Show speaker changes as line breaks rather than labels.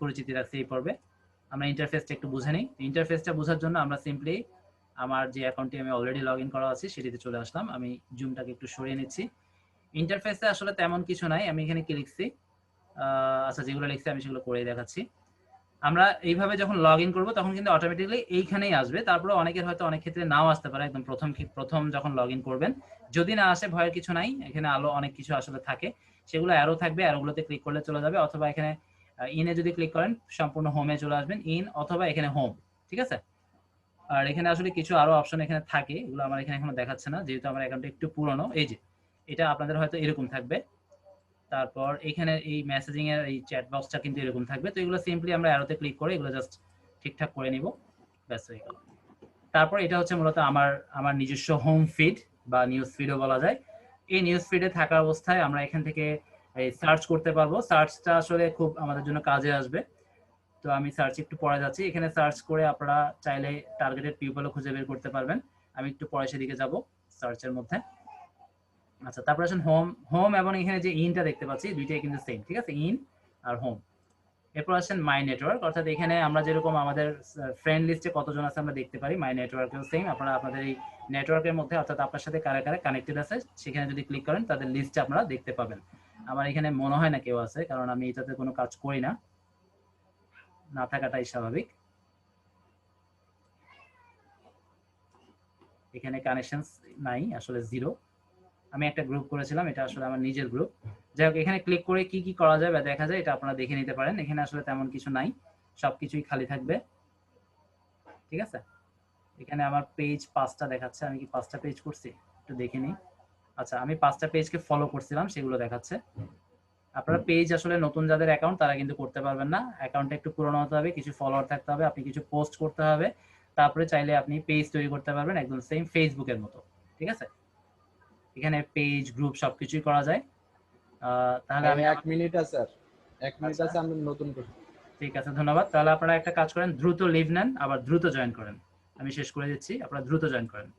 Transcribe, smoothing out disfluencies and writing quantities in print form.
পরিচিতি রাখছি এই পর্বে। আমরা ইন্টারফেসটা একটু বুঝে নিই। ইন্টারফেসটা বোঝার জন্য আমরা সিম্পলি আমার যে অ্যাকাউন্টে আমি অলরেডি লগ ইন করা আছে সেটিতে চলে আসলাম। আমি জুমটাকে একটু সরিয়ে নিচ্ছি। ইন্টারফেসে আসলে তেমন কিছু নাই, আমি এখানে কি লিখছি, আচ্ছা যেগুলো লিখছি আমি সেগুলো করেই দেখাচ্ছি। আমরা এইভাবে যখন লগ ইন করবো তখন কিন্তু অটোমেটিকলি এইখানেই আসবে। তারপরে অনেকের হয়তো অনেক ক্ষেত্রে নাও আসতে পারে একদম প্রথম যখন লগ ইন করবেন। যদি না আসে ভয়ের কিছু নাই, এখানে আলো অনেক কিছু আসলে থাকে, সেগুলো অ্যারো থাকবে, অ্যারোগুলোতে ক্লিক করলে চলে যাবে, অথবা এখানে ইনে যদি ক্লিক করেন সম্পূর্ণ হোমে চলে আসবেন, ইন অথবা এখানে হোম, ঠিক আছে। আর এখানে আসলে কিছু আরো অপশন এখানে থাকে, এগুলো আমার এখানে এখনো দেখাচ্ছে না যেহেতু আমার অ্যাকাউন্টটা একটু পুরনো। এই যে এটা আপনাদের হয়তো এরকম থাকবে, তারপর এখানে এই মেসেজিং এর এই চ্যাট বক্সটা কিন্তু এরকম থাকবে। তো এগুলো সিম্পলি আমরা অ্যারোতে ক্লিক করে এগুলো জাস্ট ঠিকঠাক করে নিব, ব্যাস হয়ে গেল। তারপর এটা হচ্ছে মূলত আমার নিজস্ব হোম ফিড বা নিউজ ফিডও বলা যায়। এই নিউজ ফিডে থাকা অবস্থায় আমরা এখান থেকে এই সার্চ করতে পারবো। সার্চটা আসলে খুব আমাদের জন্য কাজে আসবে। তো আমি সার্চ একটু পরে যাচ্ছি, এখানে সার্চ করে আপনারা চাইলে টার্গেটেড পিপলও খুঁজে বের করতে পারবেন। আমি একটু পরে সেদিকে যাব সার্চের মধ্যে। আচ্ছা, তারপর আসুন হোম এবং এখানে যে ইনটা দেখতে পাচ্ছি দুইটাই কিন্তু সেম, ঠিক আছে, ইন আর হোম। এরপর আসেন মাই নেটওয়ার্ক, অর্থাৎ এখানে আমরা যেরকম আমাদের ফ্রেন্ড লিস্টে কতজন আছে আমরা দেখতে পারি, মাই নেটওয়ার্কেও সেম। আপনারা আপনাদের এই নেটওয়ার্কের মধ্যে অর্থাৎ আপনার সাথে কারা কারা কানেক্টেড আছে সেখানে যদি ক্লিক করেন তাদের লিস্টটা আপনারা দেখতে পাবেন। আমার এখানে মনে হয় না কেউ আছে, কারণ আমি এটাতে কোনো কাজ করি না, না থাকাটাই স্বাভাবিক। এখানে কানেকশন নাই, আসলে জিরো। আমি একটা গ্রুপ করেছিলাম, এটা আসলে আমার নিজের গ্রুপ। যাই হোক, এখানে ক্লিক করে কি কি করা যায় বা দেখা যায় এটা আপনারা দেখে নিতে পারেন। এখানে আসলে তেমন কিছু নাই, সবকিছুই খালি থাকবে, ঠিক আছে। এখানে আমার পেজ 5টা দেখাচ্ছে, আমি কি 5টা পেজ করছি একটু দেখে নিই। আচ্ছা, আমি 5টা পেজকে ফলো করছিলাম, সেগুলো দেখাচ্ছে। আপনারা পেজ আসলে নতুন যাদের অ্যাকাউন্ট তারা কিন্তু করতে পারবেন না, অ্যাকাউন্টটা একটু পুরনো হতে হবে, কিছু ফলোয়ার থাকতে হবে, আপনি কিছু পোস্ট করতে হবে, তারপরে চাইলে আপনি পেজ তৈরি করতে পারবেন একদম সেম ফেসবুকের মতো, ঠিক আছে। এখানে পেজ গ্রুপ সবকিছুই করা যায়। তাহলে আমি
1 মিনিট আছে স্যার, 1 মিনিট
আচ্ছা
আছে, আমি নতুন করছি।
ঠিক আছে, ধন্যবাদ। তাহলে আপনারা একটা কাজ করেন, দ্রুত লিভ নেন, আবার দ্রুত জয়েন করেন। আমি শেষ করে দিচ্ছি, আপনারা দ্রুত জয়েন করেন।